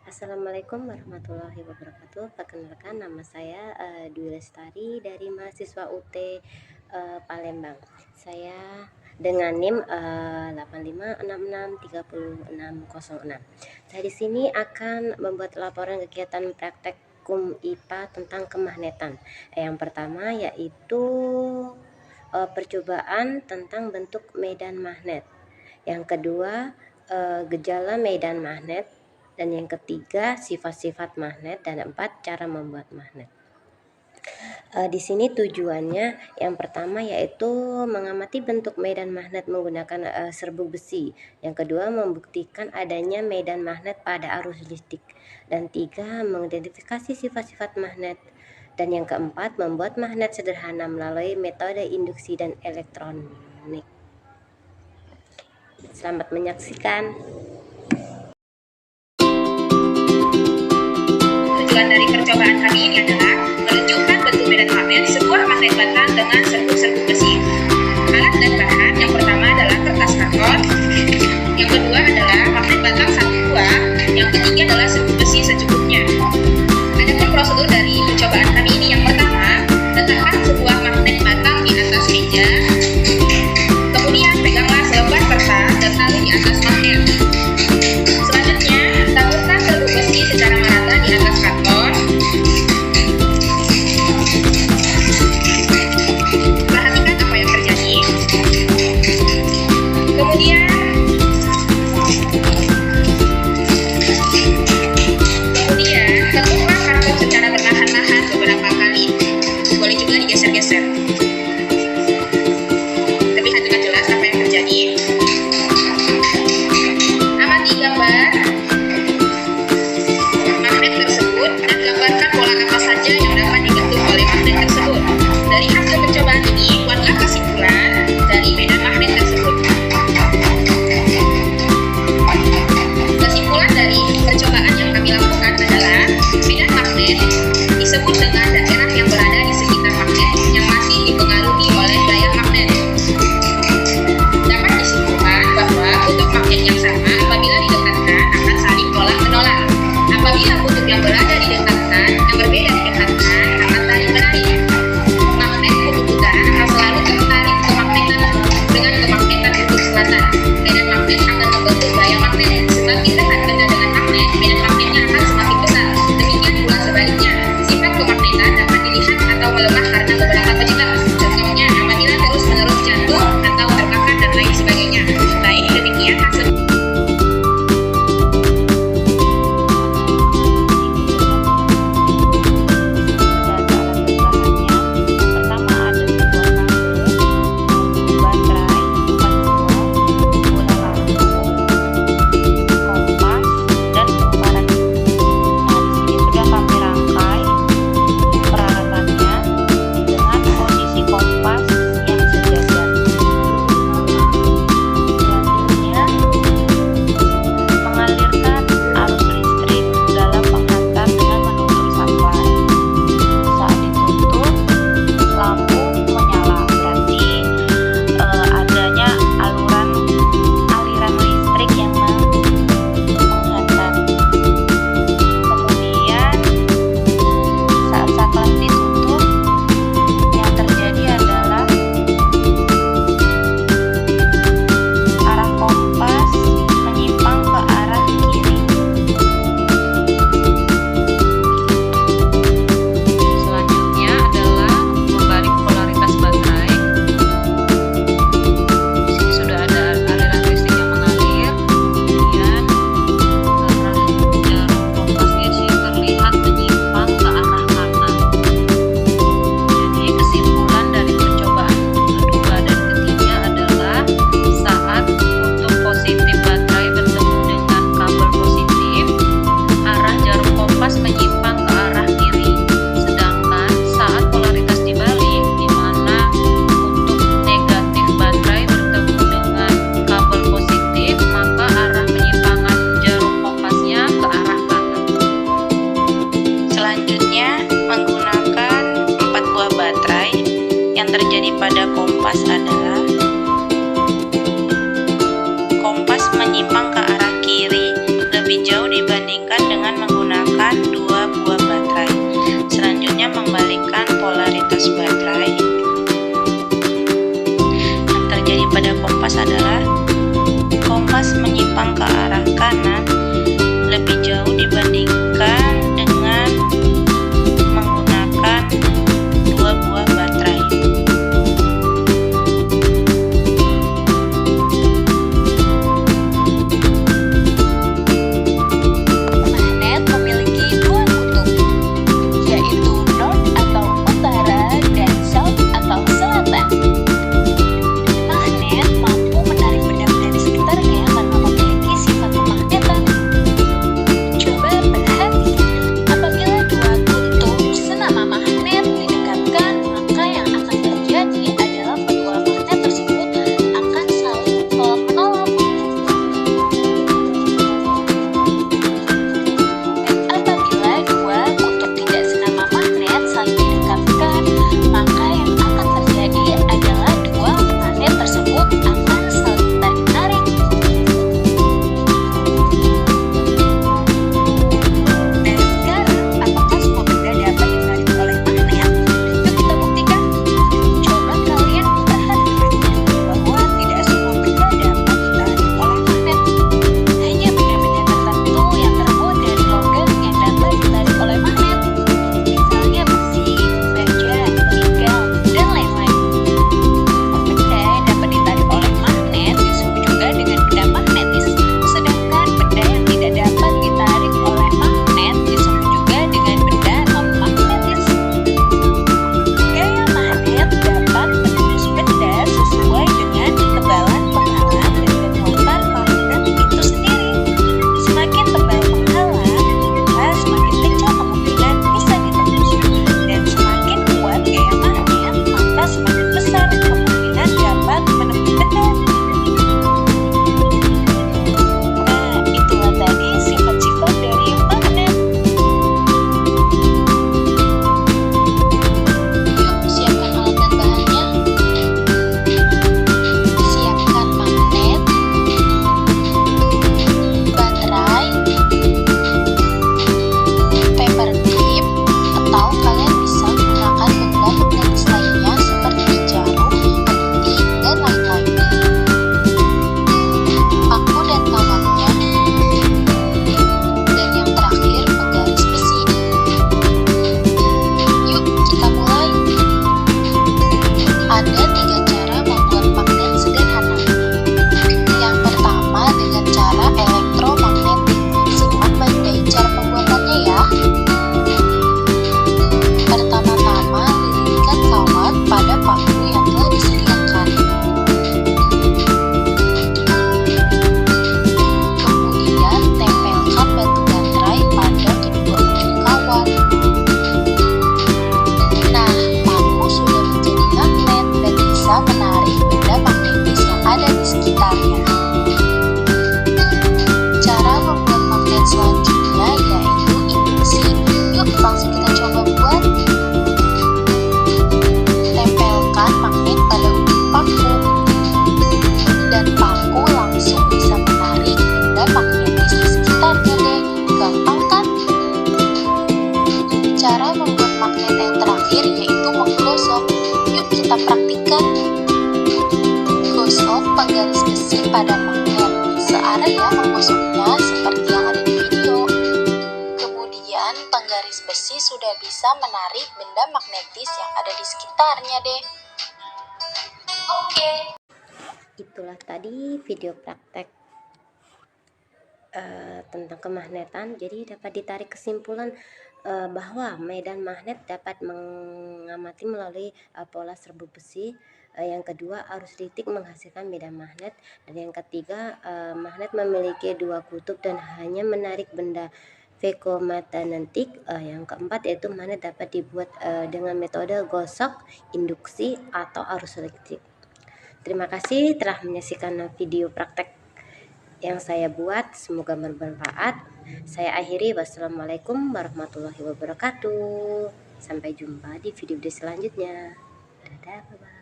Assalamualaikum warahmatullahi wabarakatuh. Perkenalkan, nama saya Dwi Lestari dari mahasiswa UT Palembang. Saya dengan NIM 85663606. Saya di sini akan membuat laporan kegiatan praktek IPA tentang kemagnetan. Yang pertama yaitu percobaan tentang bentuk medan magnet. Yang kedua, gejala medan magnet. Dan yang ketiga, sifat-sifat magnet. Dan 4, cara membuat magnet. Di sini tujuannya yang pertama yaitu mengamati bentuk medan magnet menggunakan serbuk besi. Yang kedua, membuktikan adanya medan magnet pada arus listrik. Dan 3, mengidentifikasi sifat-sifat magnet. Dan yang keempat, membuat magnet sederhana melalui metode induksi dan elektronik. Selamat menyaksikan. Tujuan dari percobaan kami ini adalah menunjukkan bentuk medan magnet sebuah magnet batang dengan serbuk-serbuk besi. Alat dan bahan yang pertama adalah kertas karton, yang kedua adalah magnet batang 1 buah, yang ketiga adalah serbuk besi secukupnya. Adapun prosedur dari percobaan kami ini, yang pertama, letakkan sebuah magnet batang di atas meja, kemudian peganglah selembar kertas dan taruh di atas magnet. Selanjutnya, taburkan serbuk besi secara merata di atas karton. Perhatikan apa yang terjadi. Kemudian tentukan karton secara perlahan-lahan beberapa kali. Boleh juga digeser-geser. Terlihat dengan jelas apa yang terjadi. Amati gambar magnet tersebut dan gambarkan pola apa saja yang dapat dibentuk oleh magnet tersebut. Dari hasil percobaan ini, buatlah kesimpulan dari medan magnet tersebut. Kesimpulan dari percobaan yang kami lakukan adalah medan magnet disebut dengan daerah yang berada di sekitar magnet yang masih dipengaruhi oleh daya magnet. Dapat disimpulkan bahwa kutub magnet yang sama apabila didekatkan akan saling tolak-menolak. Apabila kutub yang berada di dekatan yang berbeda didekatkan akan saling menarik. Magnet kutub utara akan selalu tertarik dengan kemagnetan kutub selatan. Medan magnet akan membentuk daya magnet. Semakin dekat benda dengan magnet, medan magnetnya akan semakin besar. Demikian pula sebaliknya. Sifat kemagnetan dapat dilihat atau melemah karena beberapa penyebab. Contohnya, apabila terus-menerus jatuh atau terbakar dan lain sebagainya. Baik, demikian hasil. Pada kompas adalah kompas menyimpang ke arah kiri lebih jauh dibandingkan dengan jenis baterai. Yang terjadi pada kompas adalah kompas menyimpang ke arah kanan lebih jauh dibandingkan dengan menggunakan dua buah baterai. Magnet memiliki dua kutub, yaitu north atau utara dan south atau selatan. Magnet mampu menarik benda-benda di sekitarnya karena memiliki sifat kemagnetan. Coba perhatikan, apabila dua kutub senama magnet didekatkan, maka yang akan terjadi adalah kedua magnet tersebut akan saling tolak-menolak. Dan apabila dua kutub tidak senama magnet saling didekatkan, maka yang akan terjadi adalah dua magnet tersebut akan saling tarik-menarik. Dan sekarang, apakah semua benda dapat ditarik oleh magnet? Yuk kita buktikan. Coba kalian perhatikan bahwa tidak semua benda dapat ditarik oleh magnet. Hanya benda-benda tertentu yang terbuat dari logam yang dapat ditarik oleh magnet. Misalnya besi, baja, nikel, dan lain-lain. Benda yang dapat ditarik oleh magnet disebut juga dengan benda magnetis, sedangkan benda yang tidak dapat ditarik oleh magnet disebut juga dengan benda non-magnetis. Gaya magnet dapat menembus benda sesuai dengan ketebalan penghalang dan kekuatan magnet itu sendiri. Semakin tebal penghalang, maka semakin kecil kemungkinan bisa ditembus. Dan semakin kuat gaya magnet, maka semakin besar kemungkinan dapat menembus benda. Nah, itulah tadi sifat-sifat dari magnet. Yuk, siapkan alat dan bahannya. Siapkan magnet, baterai, paper clip, atau kalian bisa gunakan benda magnetis lainnya seperti jarum, peniti, dan lain-lain. Paku dan kawatnya, dan yang terakhir penggaris besi. Yuk kita mulai. Ada 3 cara membuat magnet sederhana. Yang pertama dengan cara elektromagnetik. Simak baik-baik cara pembuatannya ya. Pertama-tama lilitkan kawat pada paku yang telah disediakan. Kemudian tempelkan batu baterai pada kedua ujung kawat. Nah, paku sudah menjadi magnet dan bisa menarik benda magnetis yang ada di sekitarnya. Cara membuat magnet selanjutnya yaitu induksi. Yuk langsung kita coba buat. Tempelkan magnet pada ujung paku, dan paku langsung bisa menarik benda magnetis di sekitarnya deh. Gampang kan? Cara membuat magnet yang terakhir yaitu menggosok. Yuk kita praktikkan. Gosok penggaris besi pada magnet. Searea menggosoknya seperti yang ada di video. Kemudian penggaris besi sudah bisa menarik benda magnetis yang ada di sekitarnya deh. Oke. Itulah tadi video praktek tentang kemagnetan. Jadi dapat ditarik kesimpulan bahwa medan magnet dapat mengamati melalui pola serbu besi. Yang kedua, arus listrik menghasilkan medan magnet. Dan yang ketiga, magnet memiliki dua kutub dan hanya menarik benda ferromagnetik. Yang keempat yaitu magnet dapat dibuat dengan metode gosok, induksi, atau arus listrik. Terima kasih telah menyaksikan video praktek yang saya buat, semoga bermanfaat. Saya akhiri, wassalamualaikum warahmatullahi wabarakatuh. Sampai jumpa di video selanjutnya. Dadah, bye-bye.